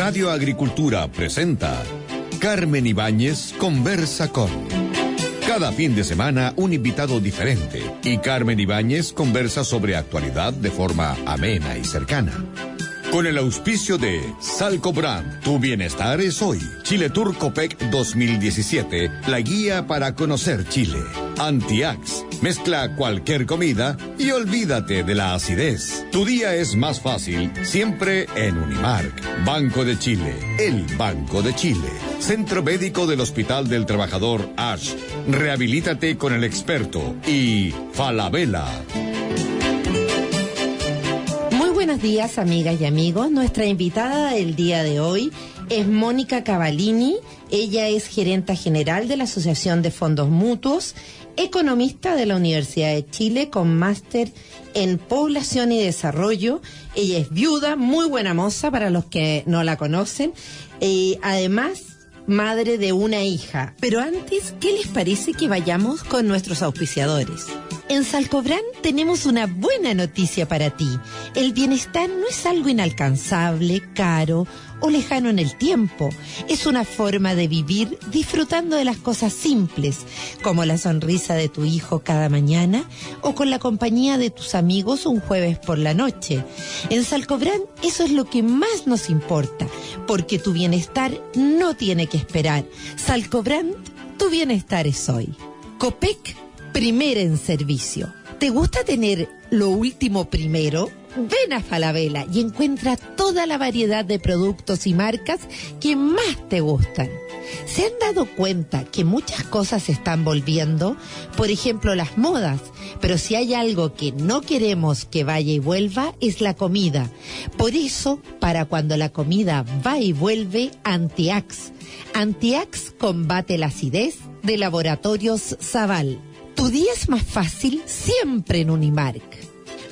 Radio Agricultura presenta Carmen Ibáñez conversa con. Cada fin de semana un invitado diferente y Carmen Ibáñez conversa sobre actualidad de forma amena y cercana. Con el auspicio de Salcobrand, tu bienestar es hoy. Chile Tour Copec 2017, la guía para conocer Chile. Antiax, mezcla cualquier comida y olvídate de la acidez. Tu día es más fácil, siempre en Unimark. Banco de Chile, el Banco de Chile. Centro Médico del Hospital del Trabajador ASH. Rehabilítate con el experto. Y Falabella. Buenos días, amigas y amigos. Nuestra invitada del día de hoy es Mónica Cavallini. Ella es gerenta general de la Asociación de Fondos Mutuos, economista de la Universidad de Chile con máster en población y desarrollo. Ella es viuda, muy buena moza para los que no la conocen. Además, madre de una hija. Pero antes, ¿qué les parece que vayamos con nuestros auspiciadores? En Salcobrand tenemos una buena noticia para ti. El bienestar no es algo inalcanzable, caro o lejano en el tiempo. Es una forma de vivir disfrutando de las cosas simples, como la sonrisa de tu hijo cada mañana o con la compañía de tus amigos un jueves por la noche. En Salcobrand eso es lo que más nos importa, porque tu bienestar no tiene que esperar. Salcobrand, tu bienestar es hoy. Copec, primera en servicio. ¿Te gusta tener lo último primero? Ven a Falabella y encuentra toda la variedad de productos y marcas que más te gustan. ¿Se han dado cuenta que muchas cosas se están volviendo? Por ejemplo, las modas. Pero si hay algo que no queremos que vaya y vuelva, es la comida. Por eso, para cuando la comida va y vuelve, Antiax. Antiax combate la acidez de Laboratorios Zaval. Tu día es más fácil siempre en Unimark.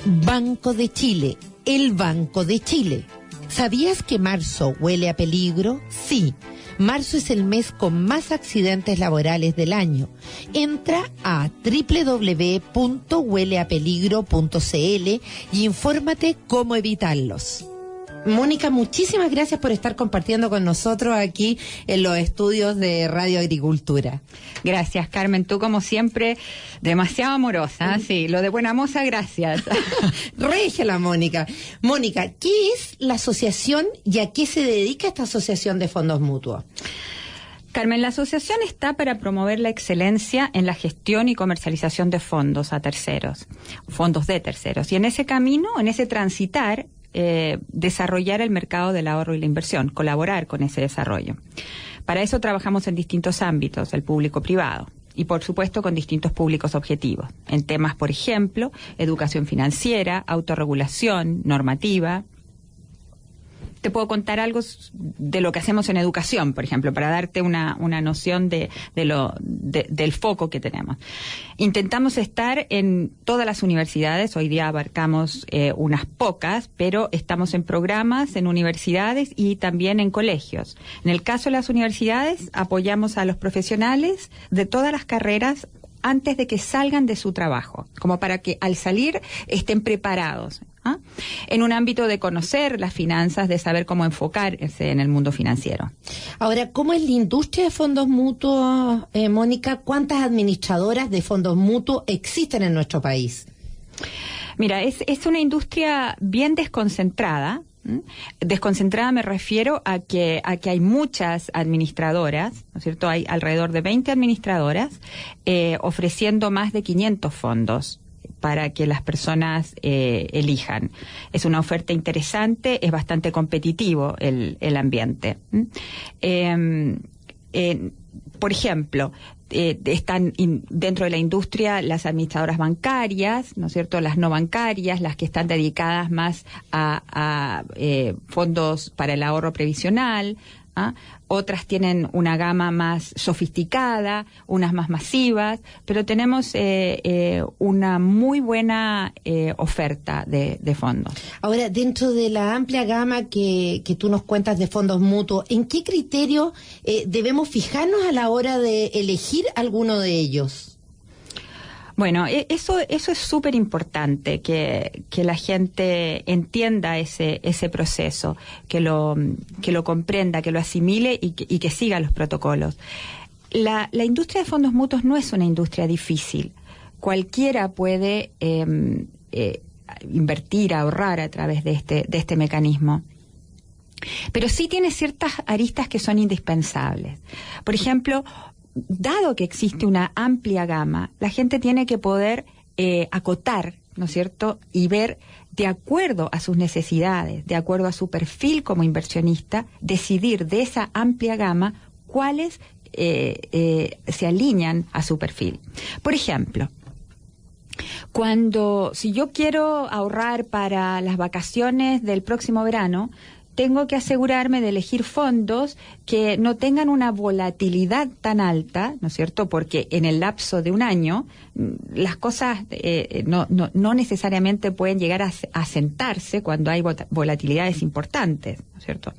Banco de Chile, el Banco de Chile. ¿Sabías que marzo huele a peligro? Sí, marzo es el mes con más accidentes laborales del año. Entra a www.hueleapeligro.cl y infórmate cómo evitarlos. Mónica, muchísimas gracias por estar compartiendo con nosotros aquí en los estudios de Radio Agricultura. Gracias, Carmen. Tú, como siempre, demasiado amorosa. Sí, lo de buena moza, gracias. Regia la Mónica. Mónica, ¿qué es la asociación y a qué se dedica esta asociación de fondos mutuos? Carmen, la asociación está para promover la excelencia en la gestión y comercialización de fondos a terceros, fondos de terceros. Y en ese camino, en ese transitar, desarrollar el mercado del ahorro y la inversión, colaborar con ese desarrollo. Para eso trabajamos en distintos ámbitos, el público-privado, y por supuesto con distintos públicos objetivos, en temas, por ejemplo, educación financiera, autorregulación, normativa. Te puedo contar algo de lo que hacemos en educación, por ejemplo, para darte una noción del foco que tenemos. Intentamos estar en todas las universidades, hoy día abarcamos unas pocas, pero estamos en programas en universidades y también en colegios. En el caso de las universidades, apoyamos a los profesionales de todas las carreras antes de que salgan de su trabajo, como para que al salir estén preparados, ¿ah? En un ámbito de conocer las finanzas, de saber cómo enfocarse en el mundo financiero. Ahora, ¿cómo es la industria de fondos mutuos, Mónica? ¿Cuántas administradoras de fondos mutuos existen en nuestro país? Mira, es una industria bien desconcentrada. Desconcentrada me refiero a que hay muchas administradoras, ¿no es cierto? Hay alrededor de 20 administradoras ofreciendo más de 500 fondos para que las personas elijan. Es una oferta interesante, es bastante competitivo el ambiente. Por ejemplo, están dentro de la industria las administradoras bancarias, ¿no es cierto?, las no bancarias, las que están dedicadas más a fondos para el ahorro previsional, ¿ah? Otras tienen una gama más sofisticada, unas más masivas, pero tenemos una muy buena oferta de fondos. Ahora, dentro de la amplia gama que tú nos cuentas de fondos mutuos, ¿en qué criterio debemos fijarnos a la hora de elegir alguno de ellos? Bueno, eso es súper importante, que la gente entienda ese proceso, que lo comprenda, que lo asimile y que siga los protocolos. La industria de fondos mutuos no es una industria difícil. Cualquiera puede invertir, ahorrar a través de este mecanismo. Pero sí tiene ciertas aristas que son indispensables. Por ejemplo, dado que existe una amplia gama, la gente tiene que poder acotar, ¿no es cierto?, y ver de acuerdo a sus necesidades, de acuerdo a su perfil como inversionista, decidir de esa amplia gama cuáles se alinean a su perfil. Por ejemplo, si yo quiero ahorrar para las vacaciones del próximo verano, tengo que asegurarme de elegir fondos que no tengan una volatilidad tan alta, ¿no es cierto? Porque en el lapso de un año las cosas no necesariamente pueden llegar a sentarse cuando hay volatilidades importantes, ¿no es cierto?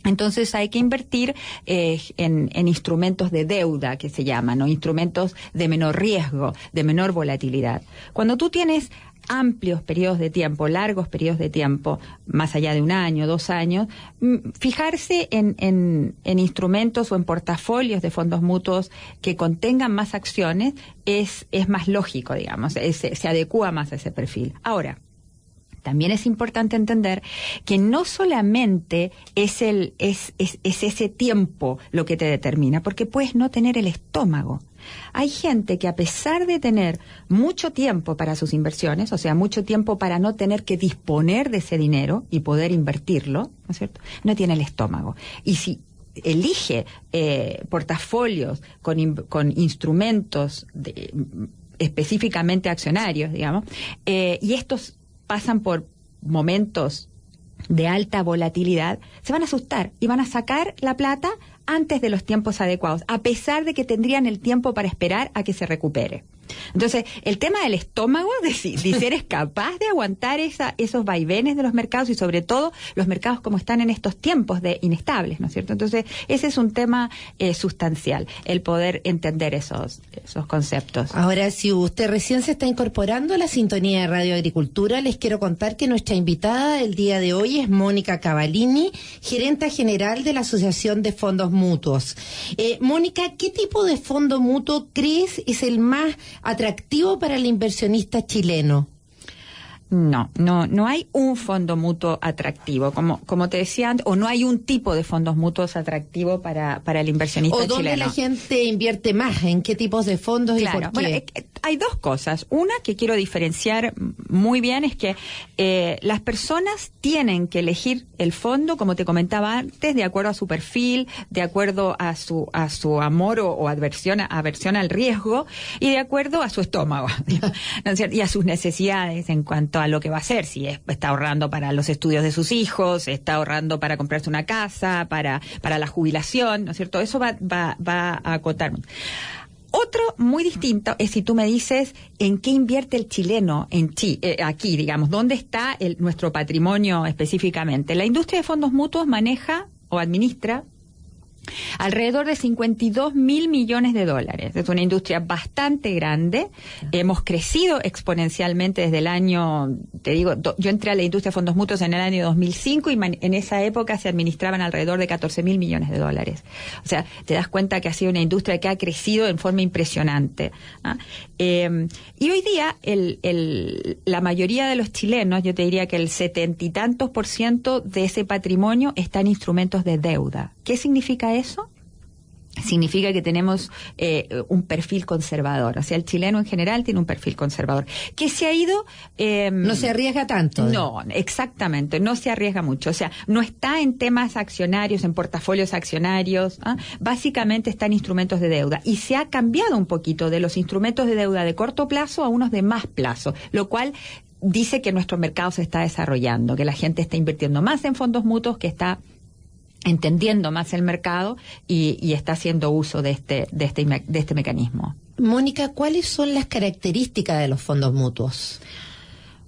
Entonces hay que invertir en instrumentos de deuda, que se llaman, ¿no? Instrumentos de menor riesgo, de menor volatilidad. Cuando tú tienes amplios periodos de tiempo, largos periodos de tiempo, más allá de un año, 2 años, fijarse en instrumentos o en portafolios de fondos mutuos que contengan más acciones es más lógico, digamos, se adecúa más a ese perfil. Ahora, también es importante entender que no solamente es ese tiempo lo que te determina, porque puedes no tener el estómago. Hay gente que, a pesar de tener mucho tiempo para sus inversiones, o sea, mucho tiempo para no tener que disponer de ese dinero y poder invertirlo, ¿no es cierto?, no tiene el estómago. Y si elige portafolios con instrumentos específicamente accionarios, digamos, y estos pasan por momentos de alta volatilidad, se van a asustar y van a sacar la plata antes de los tiempos adecuados, a pesar de que tendrían el tiempo para esperar a que se recupere. Entonces, el tema del estómago, de si eres capaz de aguantar esos vaivenes de los mercados, y sobre todo los mercados como están en estos tiempos de inestables, ¿no es cierto? Entonces, ese es un tema sustancial, el poder entender esos conceptos. Ahora, si usted recién se está incorporando a la sintonía de Radio Agricultura, les quiero contar que nuestra invitada del día de hoy es Mónica Cavallini, gerenta general de la Asociación de Fondos Mutuos. Mónica, ¿qué tipo de fondo mutuo crees es el más atractivo para el inversionista chileno? No hay un fondo mutuo atractivo, como te decía antes, o no hay un tipo de fondos mutuos atractivo para el inversionista chileno. ¿O dónde la gente invierte más? ¿En qué tipos de fondos y por qué? Bueno, hay dos cosas. Una que quiero diferenciar muy bien es que las personas tienen que elegir el fondo, como te comentaba antes, de acuerdo a su perfil, de acuerdo a su amor o aversión al riesgo, y de acuerdo a su estómago, ¿no es cierto?, y a sus necesidades en cuanto a lo que va a hacer, si está ahorrando para los estudios de sus hijos, está ahorrando para comprarse una casa, para la jubilación, ¿no es cierto? Eso va a acotar. Otro muy distinto es si tú me dices en qué invierte el chileno aquí, digamos, dónde está nuestro patrimonio específicamente. La industria de fondos mutuos maneja o administra alrededor de 52.000 millones de dólares. Es una industria bastante grande. Hemos crecido exponencialmente desde el año, te digo, yo entré a la industria de fondos mutuos en el año 2005 y en esa época se administraban alrededor de 14.000 millones de dólares. O sea, te das cuenta que ha sido una industria que ha crecido en forma impresionante, ¿ah? Y hoy día la mayoría de los chilenos, yo te diría que el 70 y tantos % de ese patrimonio está en instrumentos de deuda. ¿Qué significa eso? Significa que tenemos un perfil conservador. O sea, el chileno en general tiene un perfil conservador. Que se ha ido... no se arriesga tanto. No, exactamente, no se arriesga mucho. O sea, no está en temas accionarios, en portafolios accionarios. ¿Ah? Básicamente está en instrumentos de deuda. Y se ha cambiado un poquito de los instrumentos de deuda de corto plazo a unos de más plazo, lo cual dice que nuestro mercado se está desarrollando, que la gente está invirtiendo más en fondos mutuos, que está entendiendo más el mercado y está haciendo uso de este mecanismo. Mónica, ¿cuáles son las características de los fondos mutuos?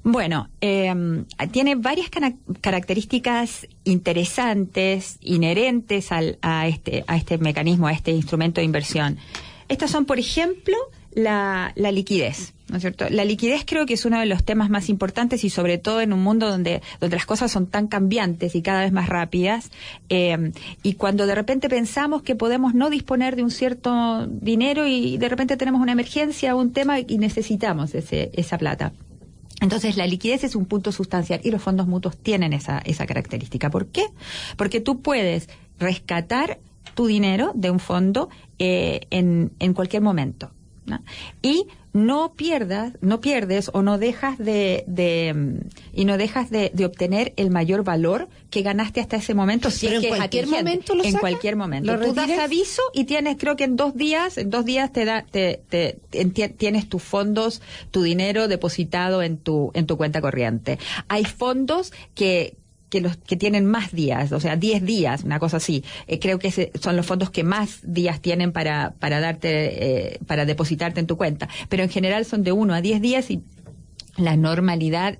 Bueno, tiene varias características interesantes, inherentes a este mecanismo, a este instrumento de inversión. Estas son, por ejemplo, la liquidez, ¿no es cierto? La liquidez creo que es uno de los temas más importantes y sobre todo en un mundo donde las cosas son tan cambiantes y cada vez más rápidas, y cuando de repente pensamos que podemos no disponer de un cierto dinero y de repente tenemos una emergencia o un tema y necesitamos esa plata. Entonces, la liquidez es un punto sustancial y los fondos mutuos tienen esa característica. ¿Por qué? Porque tú puedes rescatar tu dinero de un fondo en cualquier momento, ¿no? Y no pierdes o no dejas de obtener el mayor valor que ganaste hasta ese momento. Si pero es en que cualquier atingente. momento lo en sacas, cualquier momento. lo Tú das retiras. aviso y tienes, creo que en dos días tienes tus fondos, tu dinero depositado en tu cuenta corriente. Hay fondos que tienen más días, o sea, 10 días, una cosa así. Creo que son los fondos que más días tienen para para depositarte en tu cuenta. Pero en general son de 1 a 10 días y la normalidad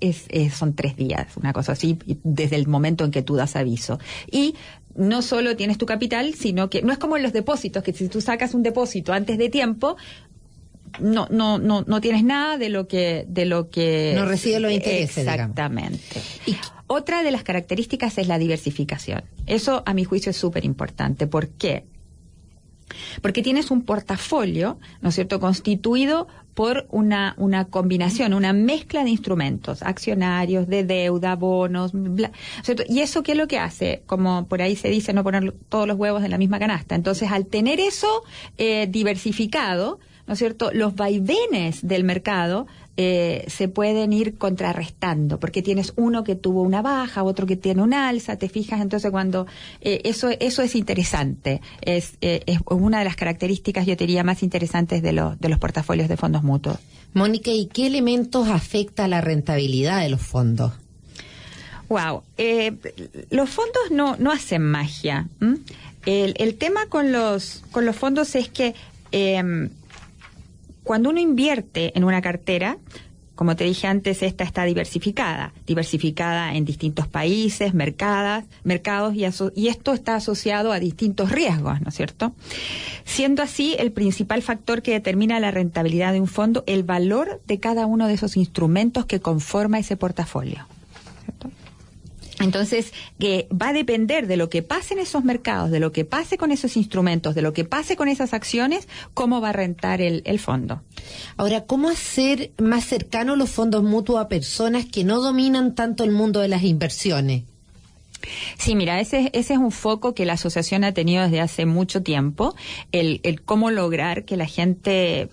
son 3 días, una cosa así, desde el momento en que tú das aviso. Y no solo tienes tu capital, sino que no es como en los depósitos, que si tú sacas un depósito antes de tiempo, no tienes nada de lo que no recibe los intereses, exactamente. Digamos. Otra de las características es la diversificación. Eso, a mi juicio, es súper importante. ¿Por qué? Porque tienes un portafolio, ¿no es cierto?, constituido por una combinación, una mezcla de instrumentos, accionarios, de deuda, bonos, ¿cierto? Y eso, ¿qué es lo que hace? Como por ahí se dice, no poner todos los huevos en la misma canasta. Entonces, al tener eso diversificado, ¿no es cierto?, los vaivenes del mercado se pueden ir contrarrestando, porque tienes uno que tuvo una baja, otro que tiene un alza, ¿te fijas? Entonces, cuando eso es interesante, es una de las características, yo diría, más interesantes de los portafolios de fondos mutuos. Mónica, ¿y qué elementos afecta a la rentabilidad de los fondos? Wow, los fondos no hacen magia. El tema con los fondos es que cuando uno invierte en una cartera, como te dije antes, esta está diversificada en distintos países, mercados, y esto está asociado a distintos riesgos, ¿no es cierto? Siendo así, el principal factor que determina la rentabilidad de un fondo, el valor de cada uno de esos instrumentos que conforma ese portafolio, ¿cierto? Entonces, que va a depender de lo que pase en esos mercados, de lo que pase con esos instrumentos, de lo que pase con esas acciones, cómo va a rentar el fondo. Ahora, ¿cómo hacer más cercanos los fondos mutuos a personas que no dominan tanto el mundo de las inversiones? Sí, mira, ese es un foco que la asociación ha tenido desde hace mucho tiempo, el cómo lograr que la gente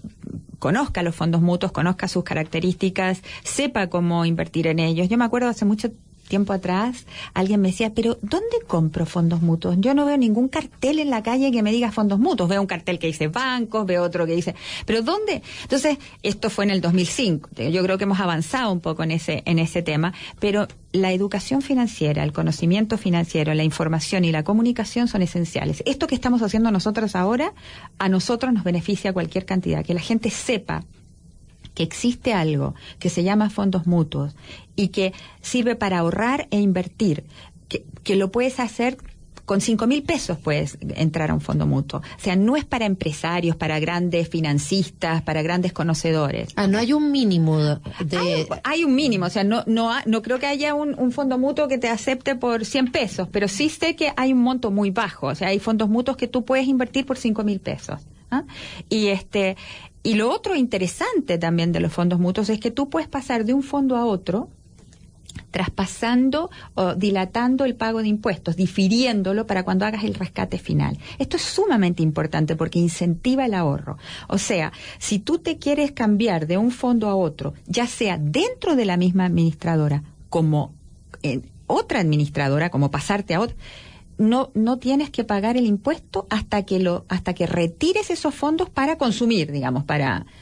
conozca los fondos mutuos, conozca sus características, sepa cómo invertir en ellos. Yo me acuerdo hace mucho tiempo atrás, alguien me decía, pero ¿dónde compro fondos mutuos? Yo no veo ningún cartel en la calle que me diga fondos mutuos. Veo un cartel que dice bancos, veo otro que dice, ¿pero dónde? Entonces, esto fue en el 2005. Yo creo que hemos avanzado un poco en ese tema, pero la educación financiera, el conocimiento financiero, la información y la comunicación son esenciales. Esto que estamos haciendo nosotros ahora, a nosotros nos beneficia cualquier cantidad. Que la gente sepa que existe algo que se llama fondos mutuos y que sirve para ahorrar e invertir, que lo puedes hacer con 5.000 pesos, puedes entrar a un fondo mutuo. O sea, no es para empresarios, para grandes financistas, para grandes conocedores. No hay un mínimo Hay un mínimo, o sea, no creo que haya un fondo mutuo que te acepte por 100 pesos, pero sí sé que hay un monto muy bajo, o sea, hay fondos mutuos que tú puedes invertir por 5.000 pesos. Y lo otro interesante también de los fondos mutuos es que tú puedes pasar de un fondo a otro traspasando o dilatando el pago de impuestos, difiriéndolo para cuando hagas el rescate final. Esto es sumamente importante porque incentiva el ahorro. O sea, si tú te quieres cambiar de un fondo a otro, ya sea dentro de la misma administradora como otra administradora, como pasarte a otra, no tienes que pagar el impuesto hasta que retires esos fondos para consumir, digamos,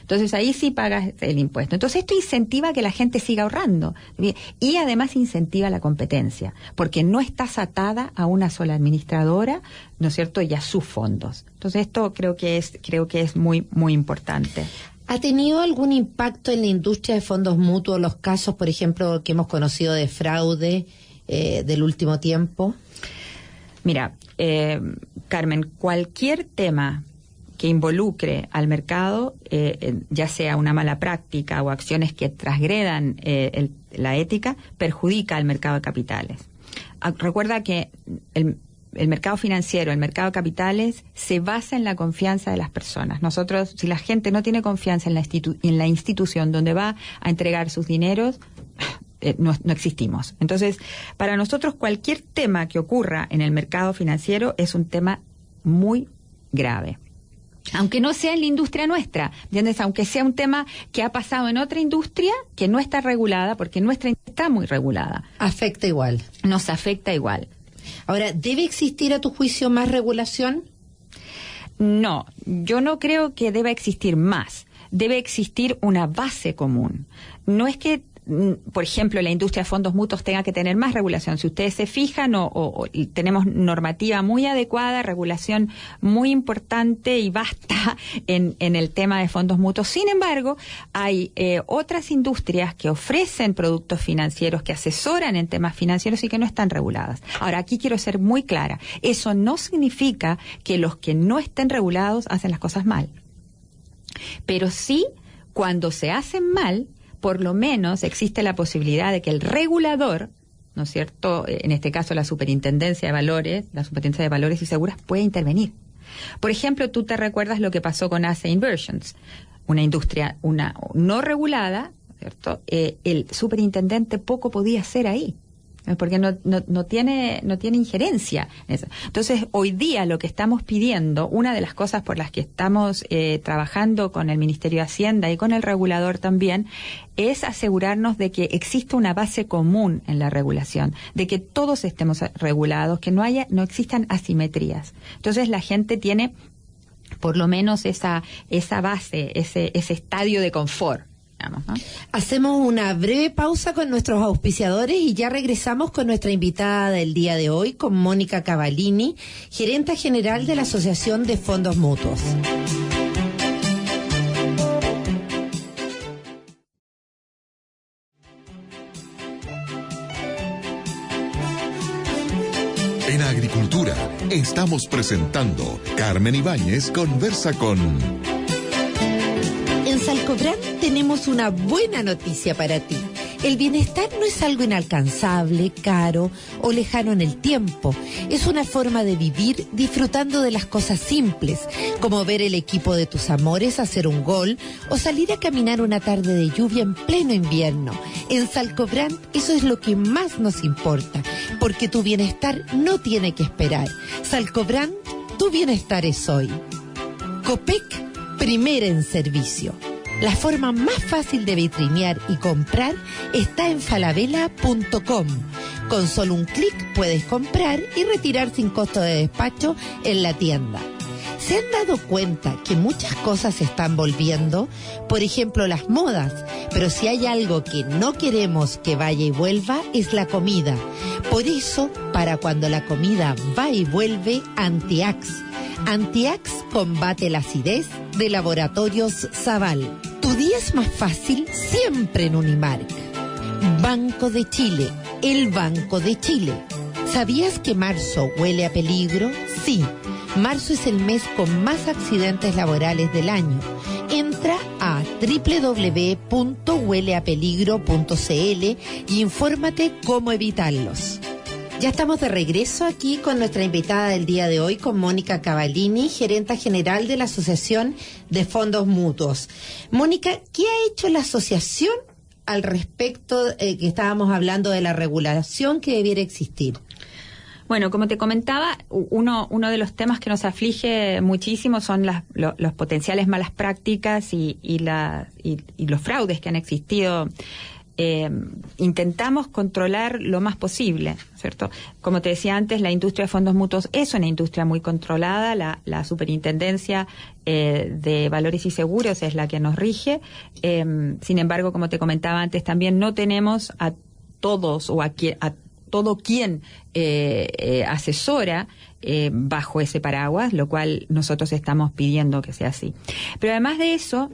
entonces ahí sí pagas el impuesto. Entonces esto incentiva a que la gente siga ahorrando y además incentiva la competencia, porque no estás atada a una sola administradora, ¿no es cierto?, y a sus fondos. Entonces esto creo que es muy, muy importante. ¿Ha tenido algún impacto en la industria de fondos mutuos los casos, por ejemplo, que hemos conocido de fraude del último tiempo? Mira, Carmen, cualquier tema que involucre al mercado, ya sea una mala práctica o acciones que transgredan la ética, perjudica al mercado de capitales. Recuerda que el mercado financiero, el mercado de capitales, se basa en la confianza de las personas. Nosotros, si la gente no tiene confianza en la institución donde va a entregar sus dineros, no existimos. Entonces, para nosotros cualquier tema que ocurra en el mercado financiero es un tema muy grave. Aunque no sea en la industria nuestra, ¿entiendes? Aunque sea un tema que ha pasado en otra industria que no está regulada, porque nuestra industria está muy regulada. Afecta igual. Nos afecta igual. Ahora, ¿debe existir a tu juicio más regulación? No, yo no creo que deba existir más. Debe existir una base común. No es que, por ejemplo, la industria de fondos mutuos tenga que tener más regulación. Si ustedes se fijan, o tenemos normativa muy adecuada, regulación muy importante y vasta en el tema de fondos mutuos. Sin embargo, hay otras industrias que ofrecen productos financieros, que asesoran en temas financieros y que no están reguladas. Ahora, aquí quiero ser muy clara. Eso no significa que los que no estén regulados hacen las cosas mal. Pero sí, cuando se hacen mal, por lo menos existe la posibilidad de que el regulador, ¿no es cierto?, en este caso la Superintendencia de Valores y Seguros, pueda intervenir. Por ejemplo, tú te recuerdas lo que pasó con Asset Inversions, una industria no regulada, ¿cierto? El superintendente poco podía hacer ahí, porque no tiene injerencia en eso. Entonces, hoy día lo que estamos pidiendo, una de las cosas por las que estamos trabajando con el Ministerio de Hacienda y con el regulador también, es asegurarnos de que exista una base común en la regulación, de que todos estemos regulados, que no existan asimetrías. Entonces, la gente tiene por lo menos esa base, ese estadio de confort. ¿No? Hacemos una breve pausa con nuestros auspiciadores y ya regresamos con nuestra invitada del día de hoy, con Mónica Cavallini, gerenta general de la Asociación de Fondos Mutuos. En Agricultura estamos presentando Carmen Ibáñez conversa con... En Salcobrand tenemos una buena noticia para ti. El bienestar no es algo inalcanzable, caro o lejano en el tiempo. Es una forma de vivir disfrutando de las cosas simples, como ver el equipo de tus amores hacer un gol o salir a caminar una tarde de lluvia en pleno invierno. En Salcobrand eso es lo que más nos importa, porque tu bienestar no tiene que esperar. Salcobrand, tu bienestar es hoy. Copec, primera en servicio. La forma más fácil de vitrinear y comprar está en falabella.com. Con solo un clic puedes comprar y retirar sin costo de despacho en la tienda. ¿Se han dado cuenta que muchas cosas se están volviendo? Por ejemplo, las modas. Pero si hay algo que no queremos que vaya y vuelva, es la comida. Por eso, para cuando la comida va y vuelve, Antiax. Antiax combate la acidez de Laboratorios Zaval. Tu día es más fácil siempre en Unimark. Banco de Chile, el Banco de Chile. ¿Sabías que marzo huele a peligro? Sí, marzo es el mes con más accidentes laborales del año. Entra a www.hueleapeligro.cl y infórmate cómo evitarlos. Ya estamos de regreso aquí con nuestra invitada del día de hoy, con Mónica Cavallini, gerenta general de la Asociación de Fondos Mutuos. Mónica, ¿qué ha hecho la asociación al respecto que estábamos hablando de la regulación que debiera existir? Bueno, como te comentaba, uno de los temas que nos aflige muchísimo son los potenciales malas prácticas y los fraudes que han existido. Intentamos controlar lo más posible, ¿cierto? Como te decía antes, la industria de fondos mutuos es una industria muy controlada. La Superintendencia de Valores y Seguros es la que nos rige. Sin embargo, como te comentaba antes, también no tenemos a todos o a todo quien asesora bajo ese paraguas, lo cual nosotros estamos pidiendo que sea así. Pero además de eso,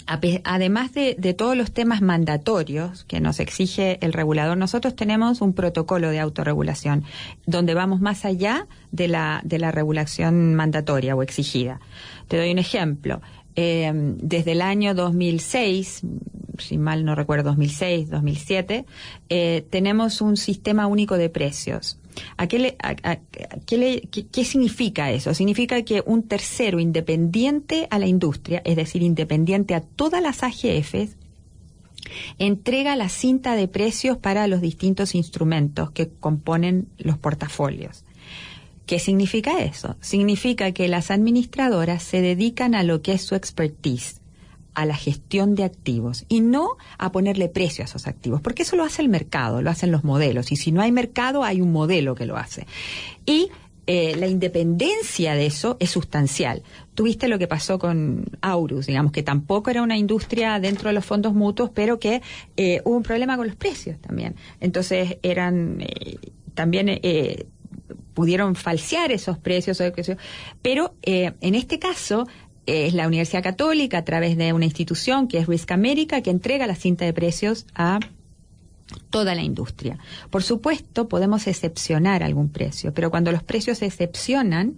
además de todos los temas mandatorios que nos exige el regulador, nosotros tenemos un protocolo de autorregulación donde vamos más allá de la regulación mandatoria o exigida. Te doy un ejemplo. Desde el año 2006, si mal no recuerdo, 2006, 2007, tenemos un sistema único de precios. ¿Qué significa eso? Significa que un tercero independiente a la industria, es decir, independiente a todas las AGFs, entrega la cinta de precios para los distintos instrumentos que componen los portafolios. ¿Qué significa eso? Significa que las administradoras se dedican a lo que es su expertise, a la gestión de activos y no a ponerle precio a esos activos, porque eso lo hace el mercado, lo hacen los modelos, y si no hay mercado hay un modelo que lo hace. Y la independencia de eso es sustancial. Tuviste lo que pasó con Aurus, digamos, que tampoco era una industria dentro de los fondos mutuos, pero que hubo un problema con los precios también. Entonces pudieron falsear esos precios, pero en este caso es la Universidad Católica, a través de una institución que es Risk America, que entrega la cinta de precios a toda la industria. Por supuesto, podemos excepcionar algún precio, pero cuando los precios se excepcionan,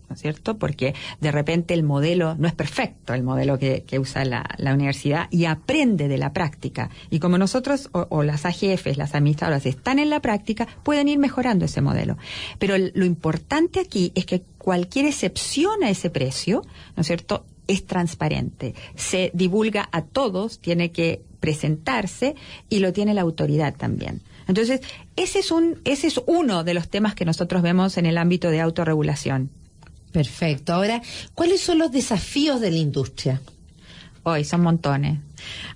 ¿no es cierto? Porque de repente el modelo no es perfecto, el modelo que usa la universidad, y aprende de la práctica. Y como nosotros o las AGFs, las administradoras, están en la práctica, pueden ir mejorando ese modelo. Pero lo importante aquí es que cualquier excepción a ese precio, ¿no es cierto?, es transparente. Se divulga a todos, tiene que presentarse y lo tiene la autoridad también. Entonces, ese es uno de los temas que nosotros vemos en el ámbito de autorregulación. Perfecto. Ahora, ¿cuáles son los desafíos de la industria? Hoy son montones.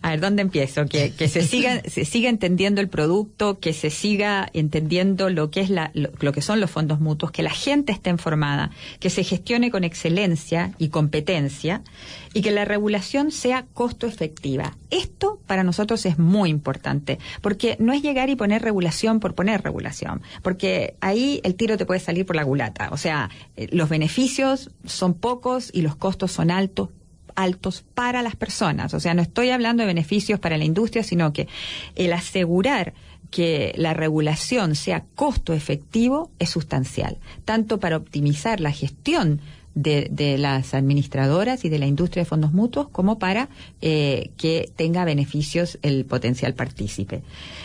A ver, ¿dónde empiezo? Que se siga entendiendo el producto, que se siga entendiendo lo que es lo que son los fondos mutuos, que la gente esté informada, que se gestione con excelencia y competencia, y que la regulación sea costo efectiva. Esto para nosotros es muy importante, porque no es llegar y poner regulación por poner regulación, porque ahí el tiro te puede salir por la culata. O sea, los beneficios son pocos y los costos son altos para las personas. O sea, no estoy hablando de beneficios para la industria, sino que el asegurar que la regulación sea costo efectivo es sustancial, tanto para optimizar la gestión de las administradoras y de la industria de fondos mutuos, como para que tenga beneficios el potencial partícipe.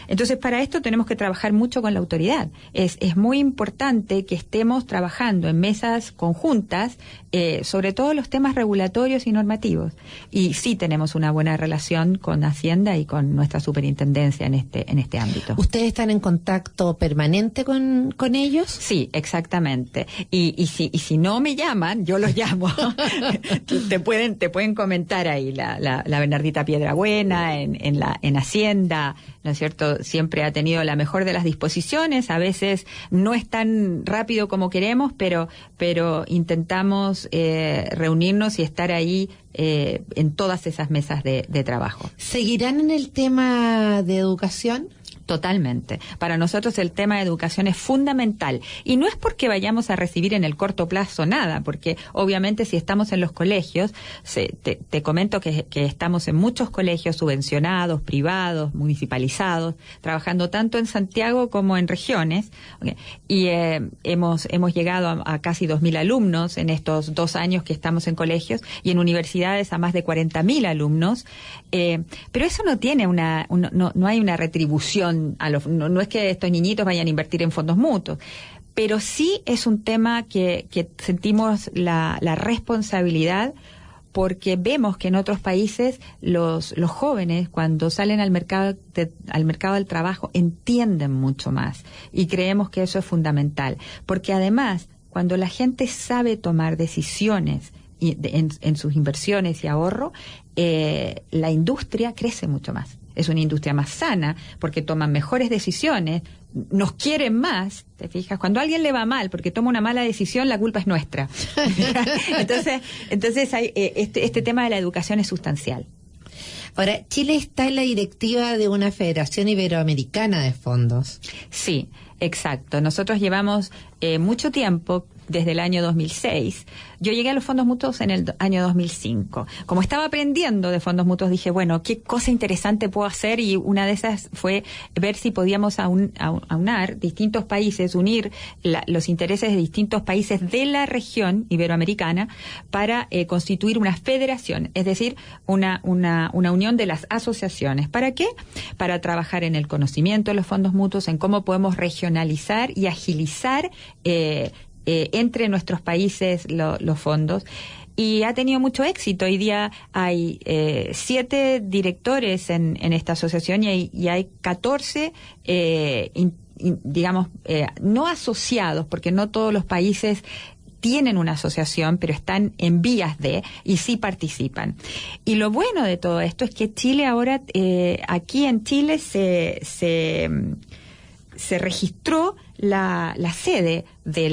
Entonces, para esto tenemos que trabajar mucho con la autoridad. Es muy importante que estemos trabajando en mesas conjuntas, sobre todo los temas regulatorios y normativos. Y sí tenemos una buena relación con Hacienda y con nuestra superintendencia en este ámbito. ¿Ustedes están en contacto permanente con ellos? Sí, exactamente. Y si no me llaman, yo los llamo. te pueden comentar ahí la Bernardita Piedrabuena en Hacienda, ¿no es cierto? Siempre ha tenido la mejor de las disposiciones. A veces no es tan rápido como queremos, pero intentamos reunirnos y estar ahí en todas esas mesas de trabajo. ¿Seguirán en el tema de educación? Totalmente. Para nosotros el tema de educación es fundamental. Y no es porque vayamos a recibir en el corto plazo nada, porque obviamente si estamos en los colegios, te comento que estamos en muchos colegios subvencionados, privados, municipalizados, trabajando tanto en Santiago como en regiones. Y hemos llegado a casi 2.000 alumnos en estos 2 años que estamos en colegios, y en universidades a más de 40.000 alumnos. Pero eso no tiene no hay una retribución. No es que estos niñitos vayan a invertir en fondos mutuos, pero sí es un tema que sentimos la responsabilidad, porque vemos que en otros países los jóvenes, cuando salen al mercado del trabajo, entienden mucho más, y creemos que eso es fundamental, porque además cuando la gente sabe tomar decisiones en sus inversiones y ahorro, la industria crece mucho más. Es una industria más sana, porque toman mejores decisiones, nos quieren más, ¿te fijas? Cuando a alguien le va mal porque toma una mala decisión, la culpa es nuestra. Entonces este tema de la educación es sustancial. Ahora, Chile está en la directiva de una Federación Iberoamericana de Fondos. Sí, exacto. Nosotros llevamos mucho tiempo desde el año 2006. Yo llegué a los fondos mutuos en el año 2005. Como estaba aprendiendo de fondos mutuos, dije, bueno, ¿qué cosa interesante puedo hacer? Y una de esas fue ver si podíamos aunar distintos países, unir los intereses de distintos países de la región iberoamericana para constituir una federación, es decir, una unión de las asociaciones. ¿Para qué? Para trabajar en el conocimiento de los fondos mutuos, en cómo podemos regionalizar y agilizar entre nuestros países los fondos. Y ha tenido mucho éxito. Hoy día hay 7 directores en esta asociación y hay 14 no asociados, porque no todos los países tienen una asociación, pero están en vías de, y sí participan. Y lo bueno de todo esto es que Chile ahora, aquí en Chile se registró la sede de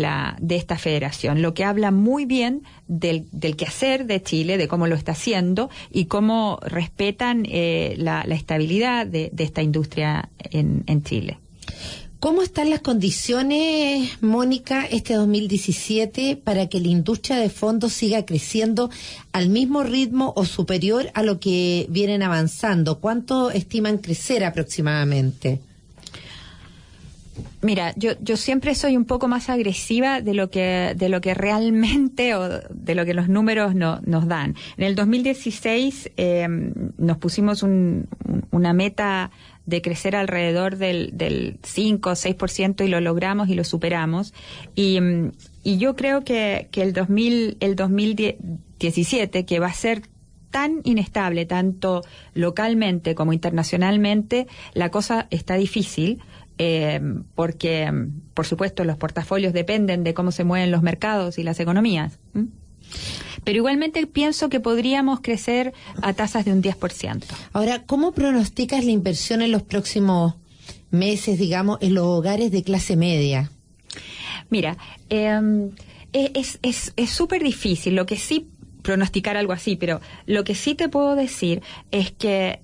esta federación, lo que habla muy bien del quehacer de Chile, de cómo lo está haciendo y cómo respetan la estabilidad de esta industria en Chile. ¿Cómo están las condiciones, Mónica, este 2017 para que la industria de fondos siga creciendo al mismo ritmo o superior a lo que vienen avanzando? ¿Cuánto estiman crecer aproximadamente? Mira, yo siempre soy un poco más agresiva de lo que realmente o de lo que los números nos dan. En el 2016 nos pusimos una meta de crecer alrededor del 5 o 6% y lo logramos y lo superamos. Y yo creo que el 2017, que va a ser tan inestable, tanto localmente como internacionalmente, la cosa está difícil. Porque, por supuesto, los portafolios dependen de cómo se mueven los mercados y las economías. Pero igualmente pienso que podríamos crecer a tasas de un 10%. Ahora, ¿cómo pronosticas la inversión en los próximos meses, digamos, en los hogares de clase media? Mira, es súper difícil. Lo que sí, pronosticar algo así, pero lo que sí te puedo decir es que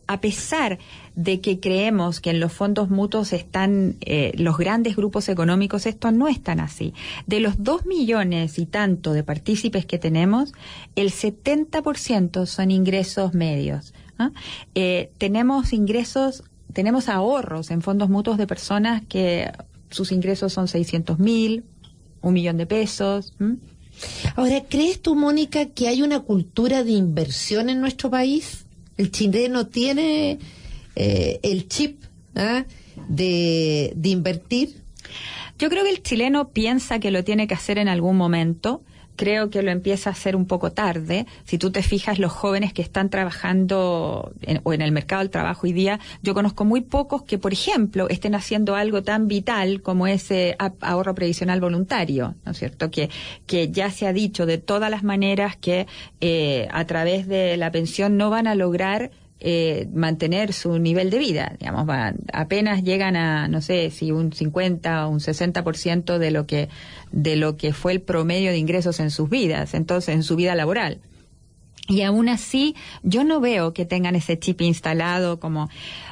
a pesar de que creemos que en los fondos mutuos están los grandes grupos económicos, esto no es tan así. De los 2 millones y tanto de partícipes que tenemos, el 70% son ingresos medios. Tenemos ahorros en fondos mutuos de personas que sus ingresos son 600.000, 1 millón de pesos. Ahora, ¿crees tú, Mónica, que hay una cultura de inversión en nuestro país? El chileno tiene el chip de invertir. Yo creo que el chileno piensa que lo tiene que hacer en algún momento. Creo que lo empieza a hacer un poco tarde. Si tú te fijas, los jóvenes que están trabajando en el mercado del trabajo hoy día, yo conozco muy pocos que, por ejemplo, estén haciendo algo tan vital como ese ahorro previsional voluntario, ¿no es cierto? Que ya se ha dicho de todas las maneras que a través de la pensión no van a lograr mantener su nivel de vida, digamos, apenas llegan a, no sé, si un 50 o un 60% de lo que fue el promedio de ingresos en sus vidas, entonces en su vida laboral. Y aún así, yo no veo que tengan ese chip instalado. Como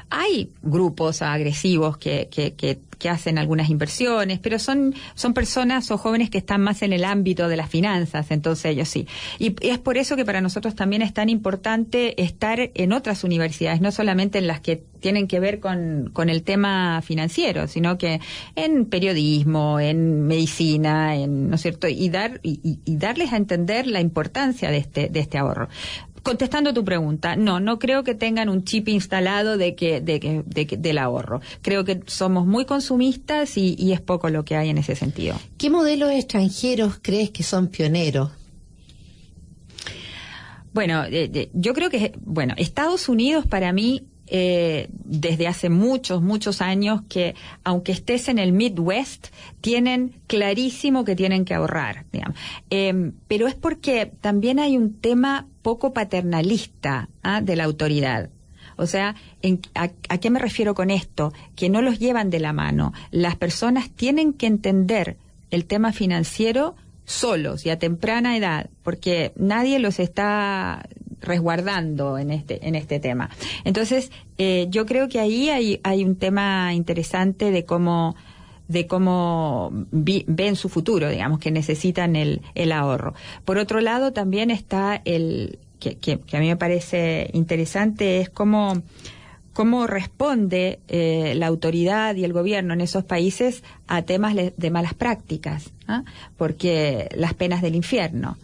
hay grupos agresivos que hacen algunas inversiones, pero son personas o jóvenes que están más en el ámbito de las finanzas, entonces ellos sí. Y es por eso que para nosotros también es tan importante estar en otras universidades, no solamente en las que tienen que ver con el tema financiero, sino que en periodismo, en medicina, ¿no es cierto? Y darles a entender la importancia de este ahorro. Contestando tu pregunta, no creo que tengan un chip instalado del ahorro. Creo que somos muy consumistas y es poco lo que hay en ese sentido. ¿Qué modelos extranjeros crees que son pioneros? Bueno, yo creo que, Estados Unidos para mí, desde hace muchos años, que aunque estés en el Midwest, tienen clarísimo que tienen que ahorrar, digamos. Pero es porque también hay un tema poco paternalista de la autoridad. O sea, ¿a qué me refiero con esto? Que no los llevan de la mano. Las personas tienen que entender el tema financiero solos y a temprana edad, porque nadie los está resguardando en este tema. Entonces, yo creo que ahí hay un tema interesante de cómo cómo ven su futuro, digamos, que necesitan el ahorro. Por otro lado, también está que a mí me parece interesante, es cómo responde la autoridad y el gobierno en esos países a temas de malas prácticas, ¿eh? Porque las penas del infierno.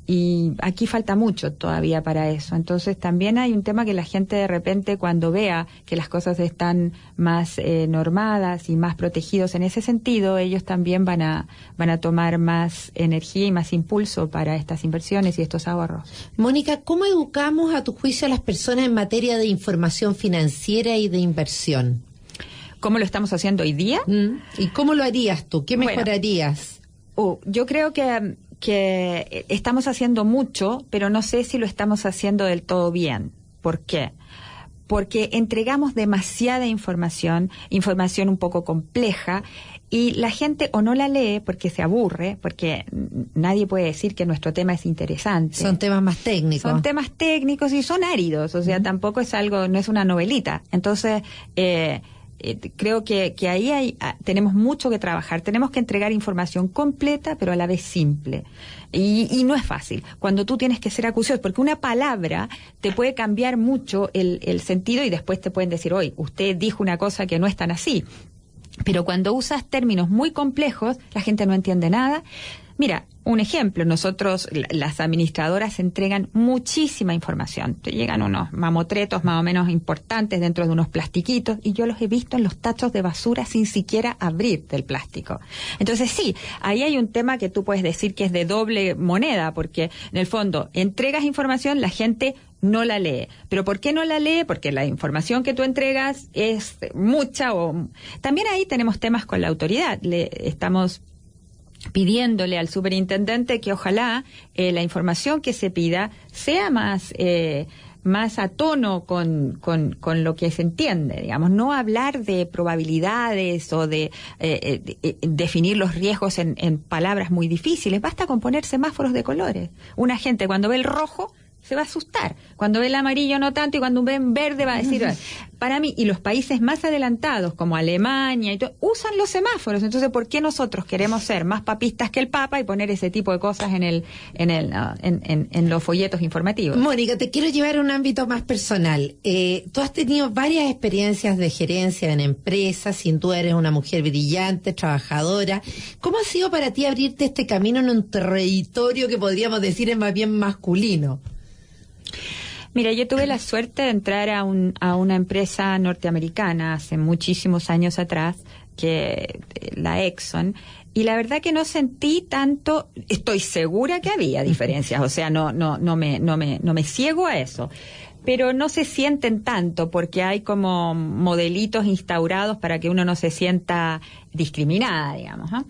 Y aquí falta mucho todavía para eso. Entonces también hay un tema que la gente de repente, cuando vea que las cosas están más normadas y más protegidos en ese sentido, ellos también van a tomar más energía y más impulso para estas inversiones y estos ahorros. Mónica, ¿cómo educamos a tu juicio a las personas en materia de información financiera y de inversión? ¿Cómo lo estamos haciendo hoy día? ¿Y cómo lo harías tú? ¿Qué mejorarías? Yo creo que estamos haciendo mucho, pero no sé si lo estamos haciendo del todo bien. ¿Por qué? Porque entregamos demasiada información un poco compleja, y la gente o no la lee porque se aburre, porque nadie puede decir que nuestro tema es interesante. Son temas más técnicos. Son temas técnicos y son áridos, o sea, tampoco es algo, no es una novelita. Entonces, creo que ahí tenemos mucho que trabajar. Tenemos que entregar información completa, pero a la vez simple. Y no es fácil. Cuando tú tienes que ser acucioso, porque una palabra te puede cambiar mucho el sentido, y después te pueden decir, oye, usted dijo una cosa que no es tan así. Pero cuando usas términos muy complejos, la gente no entiende nada. Mira, un ejemplo, nosotros, las administradoras, entregan muchísima información. Te llegan unos mamotretos más o menos importantes dentro de unos plastiquitos, y yo los he visto en los tachos de basura sin siquiera abrir del plástico. Entonces sí, ahí hay un tema que tú puedes decir que es de doble moneda, porque en el fondo entregas información, la gente no la lee. ¿Pero por qué no la lee? Porque la información que tú entregas es mucha. También ahí tenemos temas con la autoridad. Estamos pidiéndole al superintendente que ojalá la información que se pida sea más a tono con lo que se entiende, digamos, no hablar de probabilidades o de definir los riesgos en palabras muy difíciles. Basta con poner semáforos de colores. Una gente cuando ve el rojo se va a asustar, cuando ve el amarillo no tanto, y cuando ve en verde va a decir, para mí, y los países más adelantados como Alemania y todo, usan los semáforos. Entonces, ¿por qué nosotros queremos ser más papistas que el Papa y poner ese tipo de cosas en los folletos informativos? Mónica, te quiero llevar a un ámbito más personal. Tú has tenido varias experiencias de gerencia en empresas, sin duda eres una mujer brillante, trabajadora. ¿Cómo ha sido para ti abrirte este camino en un territorio que podríamos decir es más bien masculino? Mira, yo tuve la suerte de entrar a una empresa norteamericana hace muchísimos años atrás, que la Exxon, y la verdad que no sentí tanto. Estoy segura que había diferencias, o sea, no me ciego a eso, pero no se sienten tanto porque hay como modelitos instaurados para que uno no se sienta discriminada, digamos, ¿no?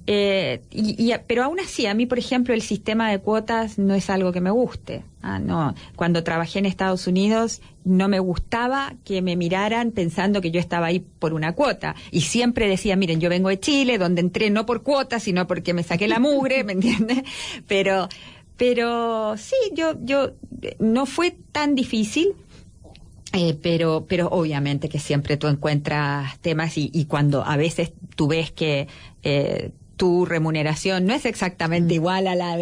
Pero aún así, a mí, por ejemplo, el sistema de cuotas no es algo que me guste. No. Cuando trabajé en Estados Unidos, no me gustaba que me miraran pensando que yo estaba ahí por una cuota. Y siempre decía, miren, yo vengo de Chile, donde entré no por cuotas, sino porque me saqué la mugre, ¿me entiendes? Pero sí, yo no fue tan difícil. Pero obviamente que siempre tú encuentras temas, y cuando a veces tú ves que tu remuneración no es exactamente igual a la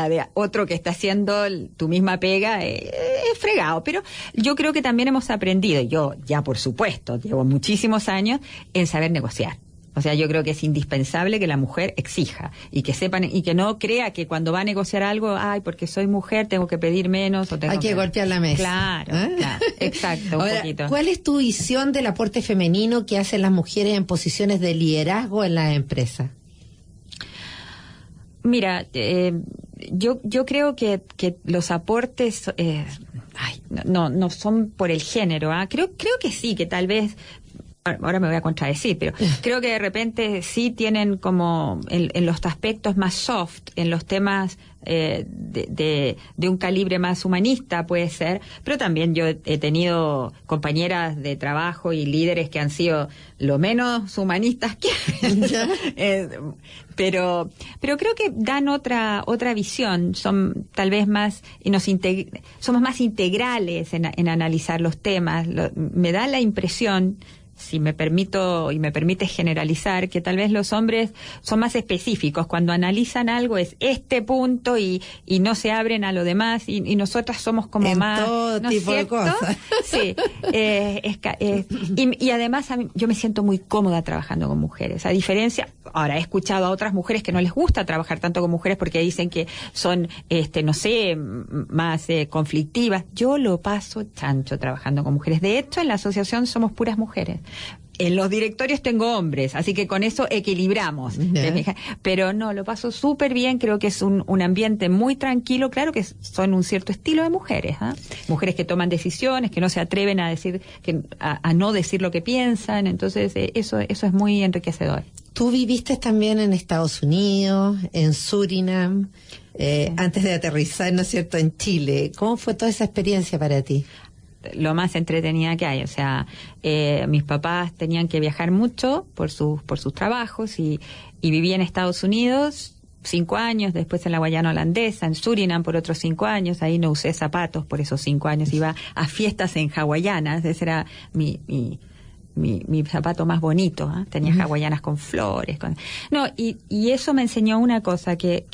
de otro que está haciendo tu misma pega, es fregado. Pero yo creo que también hemos aprendido, yo ya por supuesto llevo muchísimos años en saber negociar. O sea, yo creo que es indispensable que la mujer exija y que sepan, y que no crea que cuando va a negociar algo, porque soy mujer tengo que pedir menos o tengo hay que golpear la mesa. Claro, exacto. Ahora, un poquito. ¿cuál es tu visión del aporte femenino que hacen las mujeres en posiciones de liderazgo en las empresas? Mira, yo creo que los aportes no son por el género. Creo que sí, que tal vez. Ahora me voy a contradecir, pero creo que de repente sí tienen como en los aspectos más soft, en los temas de un calibre más humanista puede ser, pero también yo he tenido compañeras de trabajo y líderes que han sido lo menos humanistas que pero creo que dan otra visión, son tal vez más, y somos más integrales en analizar los temas. Me da la impresión si me permito y me permite generalizar, que tal vez los hombres son más específicos. Cuando analizan algo es este punto y no se abren a lo demás, y nosotras somos como en más... todo ¿no tipo de cosas. Sí. Y además yo me siento muy cómoda trabajando con mujeres. A diferencia, ahora he escuchado a otras mujeres que no les gusta trabajar tanto con mujeres porque dicen que son, no sé, más conflictivas. Yo lo paso chancho trabajando con mujeres. De hecho, en la asociación somos puras mujeres. En los directorios tengo hombres, así que con eso equilibramos. Pero no, lo paso súper bien, creo que es un ambiente muy tranquilo. Claro que son un cierto estilo de mujeres, ¿eh? Mujeres que toman decisiones, que no se atreven a decir, a no decir lo que piensan, entonces eso es muy enriquecedor. Tú viviste también en Estados Unidos, en Surinam, antes de aterrizar, ¿no es cierto?, en Chile. ¿Cómo fue toda esa experiencia para ti? Lo más entretenida que hay, o sea, mis papás tenían que viajar mucho por sus trabajos y viví en Estados Unidos 5 años, después en la Guayana Holandesa, en Surinam por otros 5 años. Ahí no usé zapatos por esos 5 años, iba a fiestas en hawaianas, ese era mi zapato más bonito, ¿eh? Tenía hawaianas con flores, y eso me enseñó una cosa que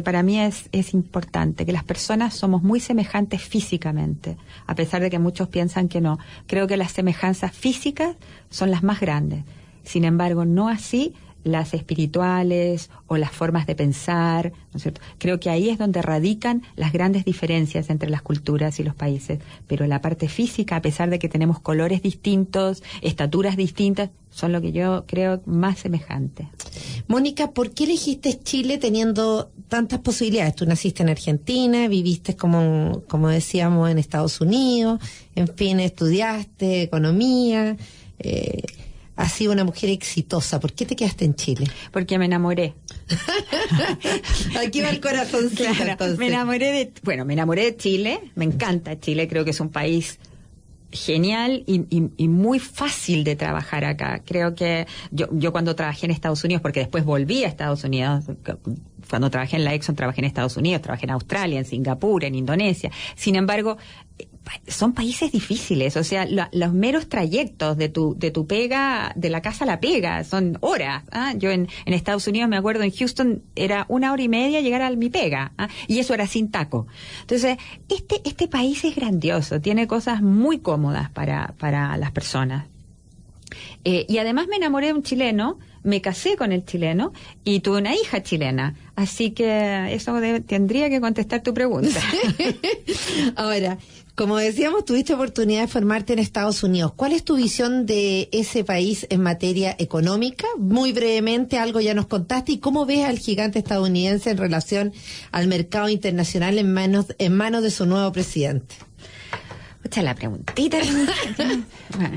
para mí es importante, que las personas somos muy semejantes físicamente, a pesar de que muchos piensan que no. Creo que las semejanzas físicas son las más grandes. Sin embargo, no así las espirituales o las formas de pensar, ¿no es cierto? Creo que ahí es donde radican las grandes diferencias entre las culturas y los países. Pero la parte física, a pesar de que tenemos colores distintos, estaturas distintas, son lo que yo creo más semejantes. Mónica, ¿por qué elegiste Chile teniendo tantas posibilidades? Tú naciste en Argentina, viviste como decíamos en Estados Unidos, en fin, estudiaste economía, has sido una mujer exitosa. ¿Por qué te quedaste en Chile? Porque me enamoré. Aquí va el corazoncito, claro, entonces. Me enamoré de Chile, me encanta Chile, creo que es un país genial y muy fácil de trabajar acá. Creo que yo cuando trabajé en Estados Unidos, porque después volví a Estados Unidos, cuando trabajé en la Exxon trabajé en Estados Unidos, trabajé en Australia, en Singapur, en Indonesia. Sin embargo, son países difíciles, o sea, los meros trayectos de tu pega, de la casa a la pega, son horas. Yo en Estados Unidos me acuerdo, en Houston era 1 hora y media llegar a mi pega, y eso era sin taco. Entonces, este país es grandioso, tiene cosas muy cómodas para las personas. Y además me enamoré de un chileno, me casé con el chileno y tuve una hija chilena. Así que eso tendría que contestar tu pregunta. Ahora, como decíamos, tuviste oportunidad de formarte en Estados Unidos. ¿Cuál es tu visión de ese país en materia económica? Muy brevemente, algo ya nos contaste. ¿Y cómo ves al gigante estadounidense en relación al mercado internacional en manos de su nuevo presidente? Escucha la preguntita. Bueno,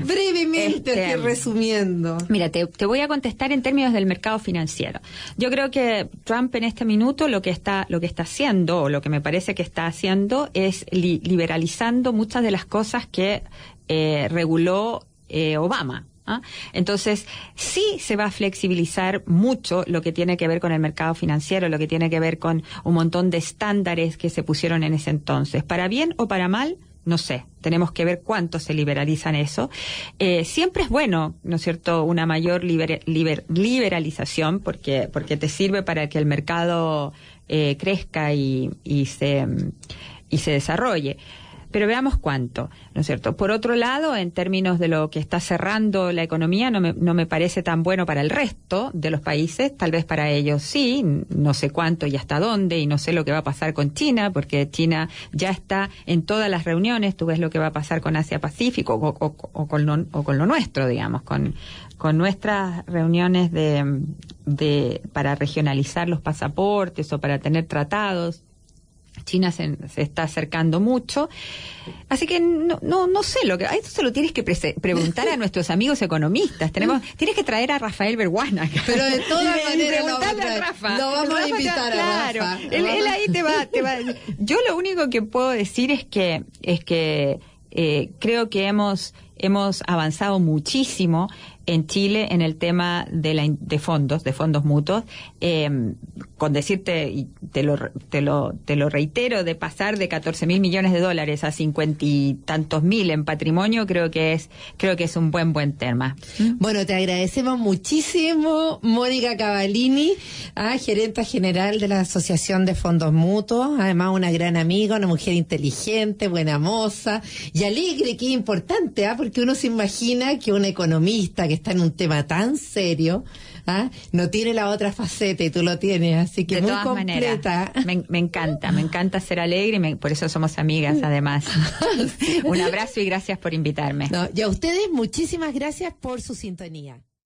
brevemente, resumiendo. Mira, te voy a contestar en términos del mercado financiero. Yo creo que Trump en este minuto lo que está haciendo, o lo que me parece que está haciendo, es liberalizando muchas de las cosas que reguló Obama. Entonces, sí se va a flexibilizar mucho lo que tiene que ver con el mercado financiero, lo que tiene que ver con un montón de estándares que se pusieron en ese entonces. Para bien o para mal, no sé, tenemos que ver cuánto se liberalizan eso. Siempre es bueno, ¿no es cierto?, una mayor liberalización porque te sirve para que el mercado crezca y se desarrolle. Pero veamos cuánto, ¿no es cierto? Por otro lado, en términos de lo que está cerrando la economía, no me parece tan bueno para el resto de los países. Tal vez para ellos sí, no sé cuánto y hasta dónde, y no sé lo que va a pasar con China, porque China ya está en todas las reuniones. Tú ves lo que va a pasar con Asia-Pacífico o con lo nuestro, digamos, con nuestras reuniones para regionalizar los pasaportes o para tener tratados. China se está acercando mucho, así que no sé esto se lo tienes que preguntar a nuestros amigos economistas. Tienes que traer a Rafael Berguana, pero de todas maneras preguntarle a Rafa. Lo vamos a invitar a Rafa. Él ahí te va. Yo lo único que puedo decir es que creo que hemos hemos avanzado muchísimo en Chile en el tema de fondos mutuos, con decirte, y te lo reitero, de pasar de 14.000 millones de dólares a 50 y tantos mil en patrimonio, creo que es un buen tema. Bueno, te agradecemos muchísimo, Mónica Cavalini, gerenta general de la Asociación de Fondos Mutuos, además una gran amiga, una mujer inteligente, buena moza y alegre, que es importante, porque uno se imagina que un economista que está en un tema tan serio, no tiene la otra faceta y tú lo tienes, así que de muy todas completa. Maneras, me encanta ser alegre y por eso somos amigas además. Un abrazo y gracias por invitarme. Y a ustedes muchísimas gracias por su sintonía.